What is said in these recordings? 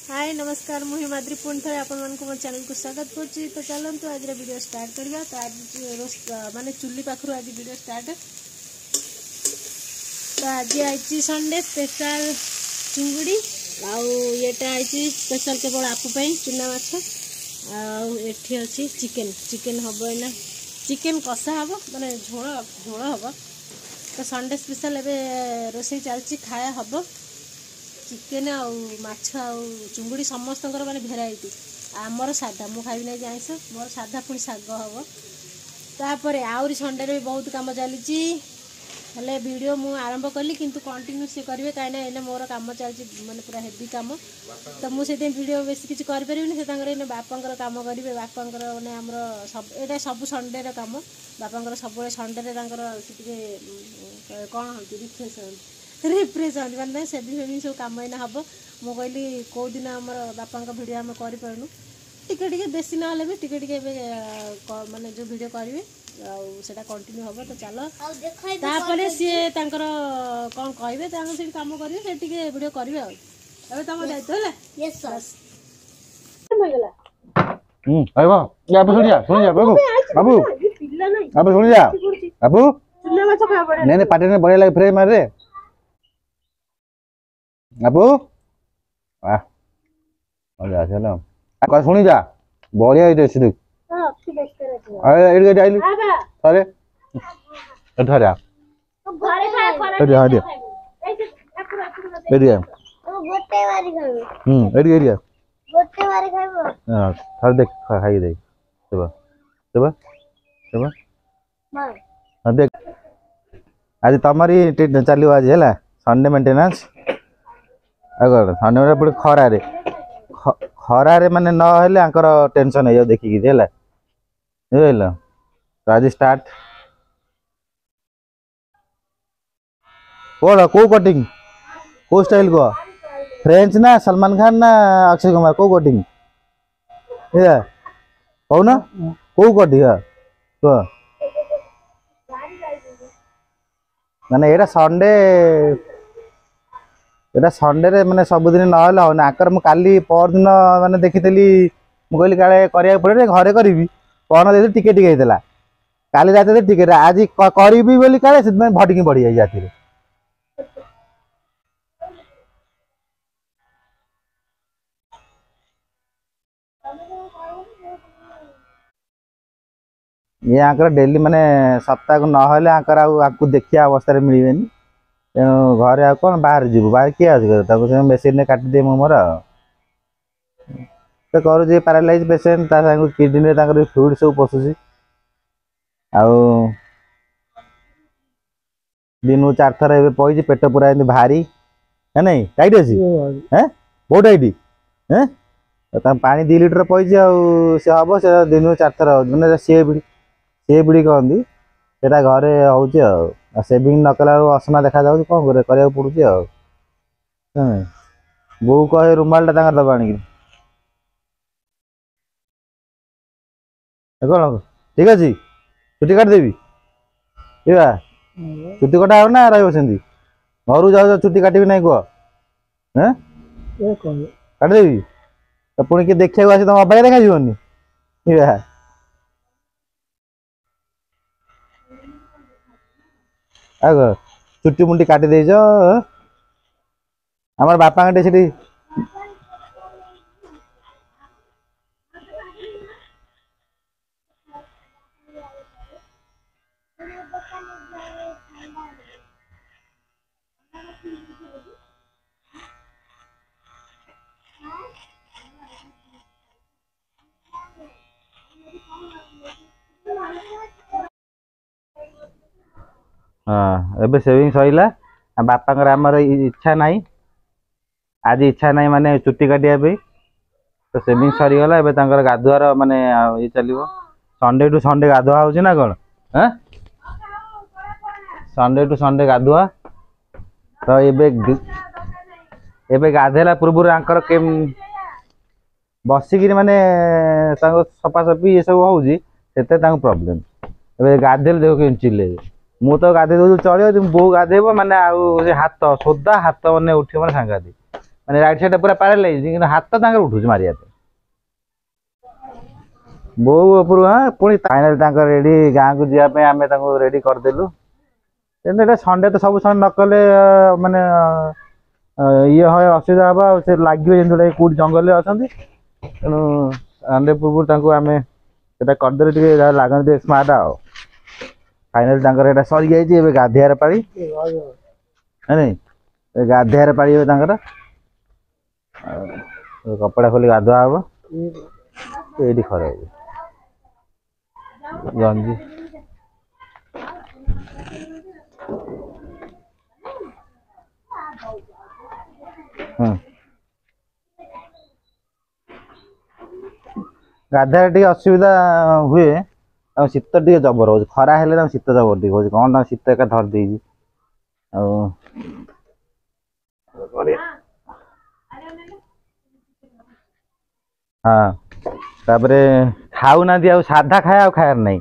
हाय नमस्कार मुझे माद्री पुणी थे आपण मो चैनल को स्वागत करुच्ची। तो चलतु आज वीडियो स्टार्ट करवा। तो आज माने चुली पाखु आज वीडियो स्टार्ट। तो आज आई संडे स्पेशल चिंगुड़ी आटा आई स्पेशल केवल आपू चुना माछ आठी अच्छी चिकेन चिकेन हम ना चिकेन कषा हम माने झोल झोल हम। तो संडे स्पेशल एवं रोसे चलती खाया हम चिकेन आछ चुंगुड़ी समस्त माने भेराइटी। आमर साधा मु खाइबी ना आइस मोर साधा पुणी शाग हम। तापर आहरी संडे भी बहुत कम चली हेले वीडियो मु आरंभ कली किंतु कंटिन्यू से करेंगे कहीं मोर कम चलती माने पूरा हेवी कम। तो मुझे वीडियो बेस किसी करें बापांकर कम करेंगे बापांकर माने आमर सब एटा सब संडे कम बापांकर सब संडे कौन होती रिफ्रेश होती माने सेविंग सब कम एना हम। मु कहली कौ दिन आमर बापा भिडियो आम करूँ टिके बेसी ना भी टिके माने जो वीडियो करेंगे सेटा कंटिन्यू हम। तो चलो तापर सी कौन कहे कम करेंगे से वीडियो करेंगे अब तुम दायित्व है। यस बाबू बाबू सुन जा बाबू नहीं पाटे में बढ़िया लगे फ्रेम मारे बाबू चलो शुणी जा बढ़िया अरे देख खाई दे देख आज तमरी चलो आज है संडे मेंटेनेंस संडे पूरे खरारे खरारे माने न हेले टेंशन है देखिकी बुझल। तो आज स्टार्ट कौन कौ कटिंग कौ स्टाइल को फ्रेंच ना सलमान खान ना अक्षय कुमार कौ कटिंग कौन कौ कटिंग कह माने एटा संडे रे माने सबुदिन ना हो आकर मुझे पर दिन माने देखी मुझे काले करिया पड़े घरे करी कौन दे टिके टिके होता काली रात टिकेट आज करी बोली काले से भटिकी बढ़ी जाए राति ये आंकर डेली माने सप्ताह को नहले आंकर आपको देखिया अवस्था मिलवे तेणु घरे आ कौन बाहर जीव बाहर किए आज मेसीन काटिदे मोर तो करुचे पैरालाइज पेसेंट किडनी फ्लूइड सब पशुची दिन 4 थर ए पई पेट पूरा एमती भारी है नहीं टाइट अच्छी बहुत टाइट पानी 2 लीटर पई से हम से दिन 4 थर मैंने सी बिड़ी कहती से घरे हो सेविंग न कला असना देखा जाऊँ कौन करा पड़ुची बो कहे रुमाल टा दबा आनी कौन ठीक अच्छे छुट्टी काटिदेवी छुट्टी कटा हो ना रही घर जाओ छुट्टी काटि ना कह काटिदेवी तो पुणी किए देखा आस तुम अबाया देखा जीवन छुट्टी मुंटी काटि देच आम बापा से हाँ एबे सेविंग सईला बापा आमर इच्छा नहीं आज इच्छा नहीं माने चुट्टी काटिया तो सेविंग सरीगला एवं गाधुआर माने ये चलो संडे टू संडे गाधुआ हो ना कौन संडे टू संडे गाधुआ। तो एबे गाधेला पूर्व आंकर के बसिक माने सफासफी ये सब हो प्रॉब्लम ए गाधेल देख के चिल्ले मु तो गाधे दो चलो बो गाधेब माने हाथ सोदा हाथ मैंने उठे मैंने सांघातिक ମାନେ ରାଇଟ୍ ସାଇଡ୍ ପୁରା ପାରାଲାଇଜ୍ କିନ୍ତୁ ହାତ ତାଙ୍କର ଉଠୁଛି ମାରିବା ପାଇଁ। ବୋଉ ଉପରୁ ପୁଣି ଫାଇନାଲ ତାଙ୍କର ରେଡି ଗାଁକୁ ଯିବା ପାଇଁ ଆମେ ତାଙ୍କୁ ରେଡି କରିଦେଲୁ। କିନ୍ତୁ ଏଇଟା ସଣ୍ଡେ ତ ସବୁ ସଣ୍ଡେ ନ କଲେ ମାନେ ଇଏ হয় ଅସୁବିଧା ହବ ଆଉ ସେ ଲାଗିବ ଯେମିତି ଗୋଟେ କୋଉଠି ଜଙ୍ଗଲରେ ଅଛନ୍ତି। ତେଣୁ ସଣ୍ଡେ ପୂର୍ବରୁ ତାଙ୍କୁ ଆମେ ସେଟା କରିଦେଲେ ଟିକେ ଯାହା ଲାଗନ୍ତି ଟିକେ ସ୍ମାର୍ଟ ଆଉ। ଫାଇନାଲ ତାଙ୍କର ଏଇଟା ସରିଯାଇଛି ଏବେ ଗାଧେଇବାର ପାଳି ନାଇଁ ଗାଧେଇବାର ପାଳି ଏବେ ତାଙ୍କର କପଡ଼ା ଖୋଲି ଗାଧୁଆ ହବ ଏଇଠି ଖରା ଗଞ୍ଜି ଗାଧେଇବାରେ ଟିକେ ଅସୁବିଧା ହୁଏ ଆଉ ଶୀତ ଟିକେ ଜବର ହଉଛି ଖରା ହେଲେ ତାଙ୍କୁ ଶୀତ ଜବର ଟିକେ ହଉଛି କଣ ତାଙ୍କୁ ଶୀତ ଏକା ଧରି ଦେଇଛି ଆଉ ହଁ ତାପରେ ଖାଉନାହାନ୍ତି ଆଉ ସାଧା ଖାଇବା ଆଉ ଖାଇବାର ନାହିଁ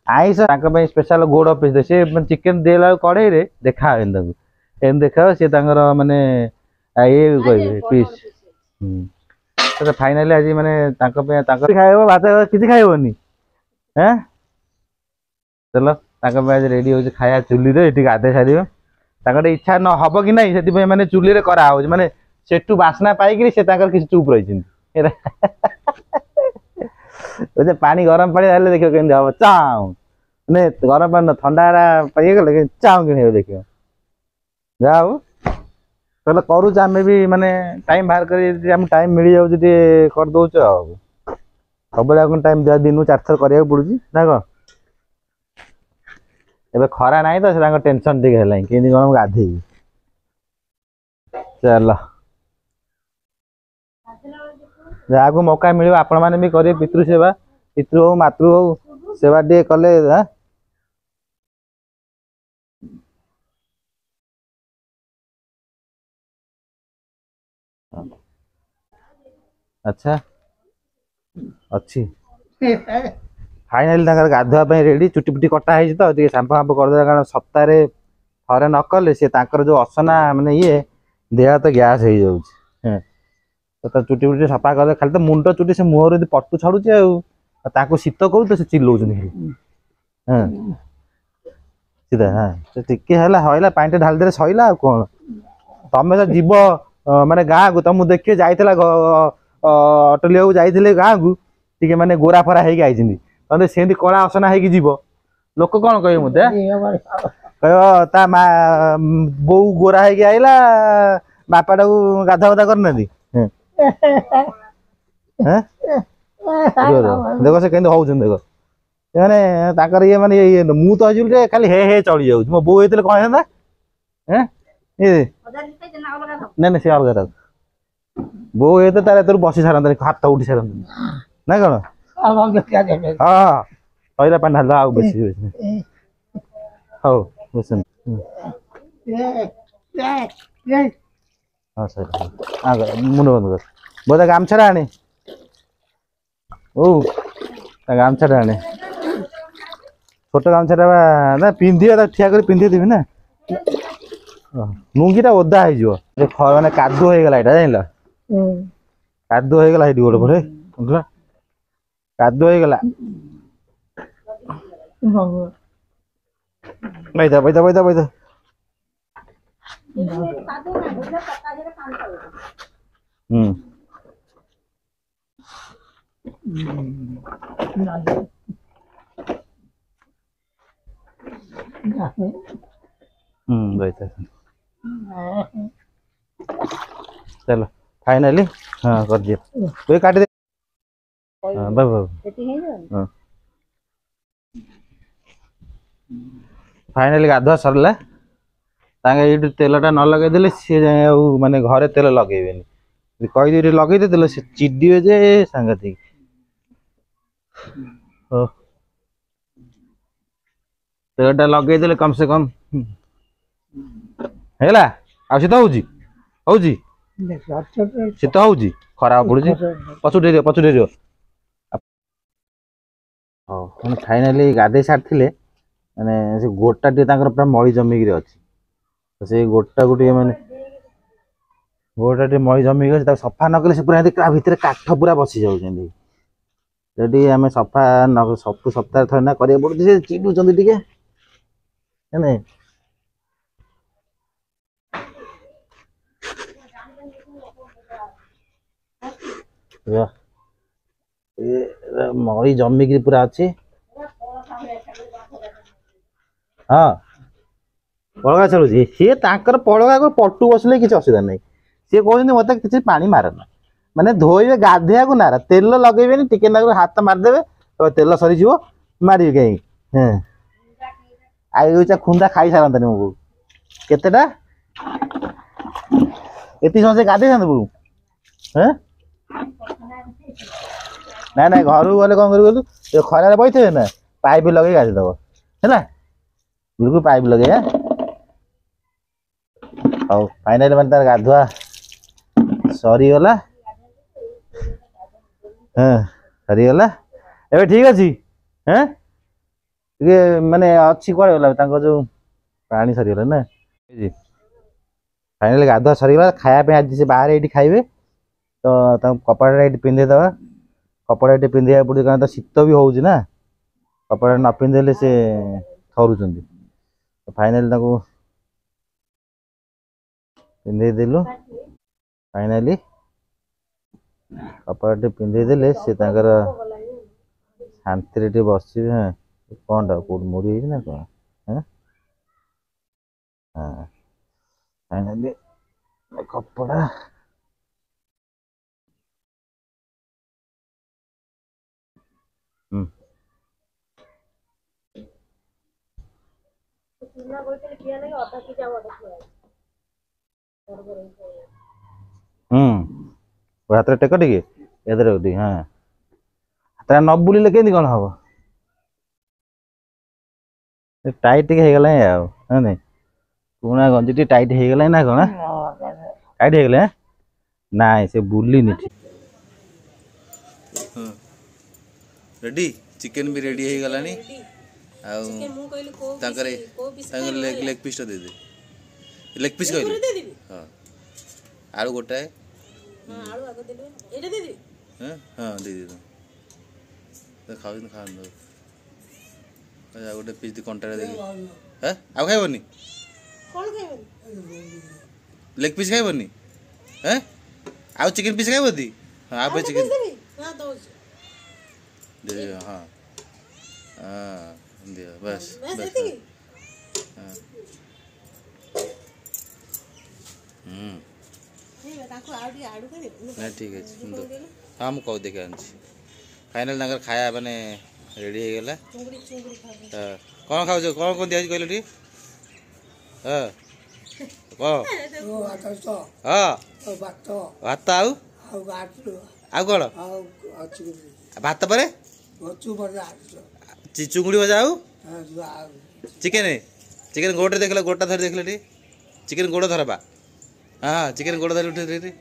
ଆଇଁଷ ତାଙ୍କ ପାଇଁ ସ୍ପେଶାଲ ଗୋଡ ପିସ୍ ସେ ଚିକେନ ଦେଲା କଡେଇରେ ଦେଖା ହୁଏନି ତାଙ୍କୁ ଏମିତି ଦେଖାଅ ସେ ତାଙ୍କର ମାନେ ଇଏ କହିବେ ପିସ୍ ଫାଇନାଲି ଆଜି ମାନେ ତାଙ୍କ ପାଇଁ ତାଙ୍କ ଖାଇବ ଭାତ କିଛି ଖାଇବନି ଚାଲ ତାଙ୍କ ପାଇଁ ଆଜି ରେଡି ହଉଛି ଖାଇବା ଚୁଲିରେ ଏଠି ଗାଧେଇ ସାରିବ ତାଙ୍କର ଇଚ୍ଛା ନ ହବ କି ନାହିଁ ସେଥିପାଇଁ ମାନେ ଚୁଲିରେ କରାହଉଛି ମାନେ ସେଠୁ ବାସ୍ନା ପାଇକିରି ସେ ତାଙ୍କର କିଛି ଚୁପ୍ ରହିଛନ୍ତି ପାଣି ଗରମ ପାଣି ହେଲେ ଦେଖିବ କେମିତି ହବ ଚାଉ ମାନେ ଗରମ ପାଣି ଥଣ୍ଡା ପାଇଗଲେ ଚାଉ କିଣିବ ଦେଖିବ ଯାହା ହଉ ତାହେଲେ କରୁଛୁ ଆମେ ବି ମାନେ ଟାଇମ୍ ବାହାର କରି ଆମକୁ ଟାଇମ୍ ମିଳିଯାଉଛି ଟିକେ କରିଦଉଛୁ ଆଉ ସବୁବେଳେ ଆଉ ଟାଇମ୍ ଦିନକୁ 4 ଥର କରିବାକୁ ପଡୁଛି ନା କଣ ଏବେ ଖରା ନାହିଁ ତ ସେ ତାଙ୍କ ଟେନସନ ଟିକେ ହେଲାଣି କେମିତି କଣ ମୁଁ ଗାଧେଇବି ଚାଲ ଯାହାକୁ ମୌକା ମିଳିବ ଆପଣ ମାନେ ବି କରିବେ ପିତୃ ସେବା ପିତୃ ହଉ ମାତୃ ହଉ ସେବା ଟିକେ କଲେ ଆଚ୍ଛା ଅଛି ଫାଇନାଲି ତାଙ୍କର ଗାଧୁଆ ପାଇଁ ରେଡି ଚୁଟି ଫୁଟି କଟା ହେଇଛି ତ ଟିକେ ସାମ୍ପୁ ଫାମ୍ପୁ କରିଦେବା କାରଣ ସପ୍ତାହରେ ଥରେ ନ କଲେ ସେ ତାଙ୍କର ଯୋଉ ଅସନା ମାନେ ଇଏ ଦେହ ହାତ ଗ୍ୟାସ୍ ହେଇଯାଉଛି ତ ଚୁଟି ଫୁଟି ସଫା କଲେ ଖାଲି ତ ମୁଣ୍ଡ ଚୁଟି ସେ ମୁହଁରୁ ଯଦି ପଟୁ ଛାଡୁଛି ଆଉ ତାଙ୍କୁ ଶୀତ କରୁ ତ ସେ ଚିଲଉଛନ୍ତି ସିଧା ସେ ଟିକେ ହେଲା ହଇଲା ପାଣି ଟେ ଢାଳି ଦେଲେ ସଇଲା ଆଉ କଣ ତମେ ତ ଯିବ ମାନେ ଗାଁକୁ ତମକୁ ଦେଖିବେ ଯାଇଥିଲା ଅଟଲିଆକୁ ଯାଇଥିଲେ ଗାଁକୁ ଟିକେ ମାନେ ଗୋରା ଫରା ହେଇକି ଆଇଛନ୍ତି ତମେ ସେମିତି କଳା ଅସନା ହେଇକି ଯିବ ଲୋକ କଣ କହିବେ ମତେ କହିବ ତା ମା ବୋଉ ଗୋରା ହେଇକି ଆଇଲା ବାପାଟାକୁ ଗାଧା ଫାଧା କରିନାହାନ୍ତି ଦେଖ ସେ କେମିତି ହଉଛନ୍ତି ଦେଖ ମାନେ ତାଙ୍କର ଇଏ ମାନେ ଇଏ ମୁଁ ତ ଆଜି ଖାଲି ହେ ହେ ଚଳି ଯାଉଛି ମୋ ବୋଉ ହେଇଥିଲେ କଣ ହେଇଥାନ୍ତା ନାଇଁ ନାଇଁ ସେ ଅଲଗା ବୋଉ ହେଇଥିଲେ ତାର ଏଥର ବସି ସାରନ୍ତାନି ହାତ ଉଠି ସାରନ୍ତାନି ନା କଣ ହଁ ସଇଲା ପାଣି ଢାଳିଦବା ଆଉ ବେଶୀ ହଉ ହଁ ସଇଲା ମୁଣ୍ଡ ବନ୍ଦ କର ବୋଧେ ଗାମଛାଟା ଆଣେ ଗାମଛାଟା ଆଣେ ଛୋଟ ଗାମଛାଟା ବା ନା ପିନ୍ଧିବା ତାକୁ ଠିଆ କରି ପିନ୍ଧେଇଦେବି ନା ଲୁଙ୍ଗିଟା ଓଦା ହେଇଯିବ ମାନେ କାଦୁଅ ହେଇଗଲା ଏଇଟା ଜାଣିଲ କାଦୁଅ ହେଇଗଲା ଏଇଠି ଗୋଟେ ପଟେ କାଦୁଅ ହେଇଗଲା ବଇଥା चलो फाइनली हाँ कर दिया तो काट दे फाइनली गाधुआ सरला ये तेलटा न लगे सी माने घरे तेल लगे कहीदे लगे से चिडिवे जे सांगतिक तेलटा लगे कम से कम है शीत हूँ शीत हूँ खराब पड़ू पछुटे हाँ फाइनाली गाधे सारी माने गोटा पूरा मई जमिक अच्छी से गोटा को माने गोटा टे मई जमी गई सफा न कले से पूरा ता भितर काठ पूरा बसी जाउछन्ती जदि आमे सफा न सब सप्ताह थरे ना करिया पड़ुछि से चिडुछन्ती टिके नै ए मई जमी की पूरा अच्छी हाँ पड़गा चलुची सी पड़गा को पटु बसले किसी असुविधा नहीं सी कहते मत किसी पानी मारना माने धोइबे गाधेया को नारा तेल लगेबे टिके हाथ मारदेवे तो तेल सरीज मारे कहीं आई खुंदा खाई सारता मो केतेटा एति समझे गाधे था बू ना ना घर गले कौन कर खरार बैठे ना पाइप लगे गाधेदब है बिल्कुल पाइप लगे हाउ फाइनल मैंने तार गाधुआ सरीगला हाँ सरीगला एबे ठीक अच्छी हाँ माने अच्छी कुआड़े गला जो पानी सरीगला ना फाइनल गाधुआ सरीगला खाया आज से बाहर ये खाइबे तो कपड़ा ये पिंधेदवा कपड़ा ये पिंधा पड़े कारण शीत भी हो कपड़ा न पिंधेले से थरुचंदी तो फाइनल पिंधे देलु फाइनाली कपड़ा पिंधे देले से शांति बस कौन कौट मुड़ी ना कौन हाँ फाइनाली कपड़ा हाथ टेक टे इधर हाँ हाथ न बुलिले के कौन हम टाइट होगला नहीं पुणा गंजी टाइट होगला ना कौन टाइट होगला ना से बुलनी ठीक रेडी चिकन भी रेडी हो गलानी लेग पीस दे दे लेग पीस कहली हाँ आलू गोटाए हाँ दे दे तो खाओ खा गोटे पीस कंटा दे आउ खाइबनी लेग पीस खाइबनी आउ चिकन पीस खाइबी हाँ आप चिकन दे दे हाँ हाँ दे बस ठीक है हाँ मुझे कौ देखे आनी फाइनाल खाया मैंने रेडी हो गला कौन खाऊ कौन कौन दिया कहल टी हाँ हाँ भात आउ कौन भात पर चुंगुड़ी भजा आउ चिकेन चिकेन गोटे देख गोटा धर देख टी चिकेन गोड़ धरबा हाँ चिकेन गोड़ धर उठे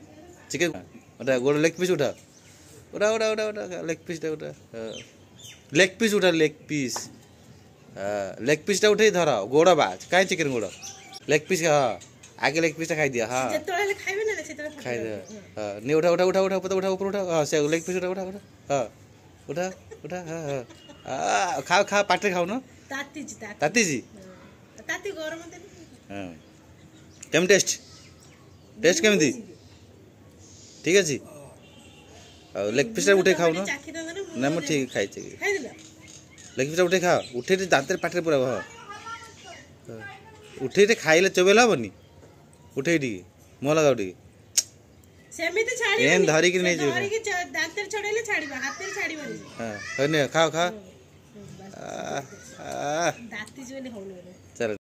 चिकेन उठा गोड़ लेग पीस उठा उठा उठा उठा उठा लेग पीस उठा लेग पीस उठा लेग पीस उठे धर गोड़ बा कहीं चिकेन गोड़ लेग पीस हाँ आगे लेग पीस खाई दिया हाँ खाई दिया हाँ नहीं उठा उठा उठा उठा उठा ऊपर उठा हाँ से लेग पीस उठा उठा उठा हाँ उठा उठा हाँ हाँ खाओ खा पाटे खाओ ना ताती जी हाँ केम टेस्ट टेस्ट केमती ठीक अच्छे लेग पीस उठे खाओ ना ना मैं ठीक खाई लेग पीस उठे खा उठे दांत पाटे पूरा हाँ उठे खाइले चोबेल हेनी उठे मुह लगा एन धरिक नहीं हाँ खाओ खा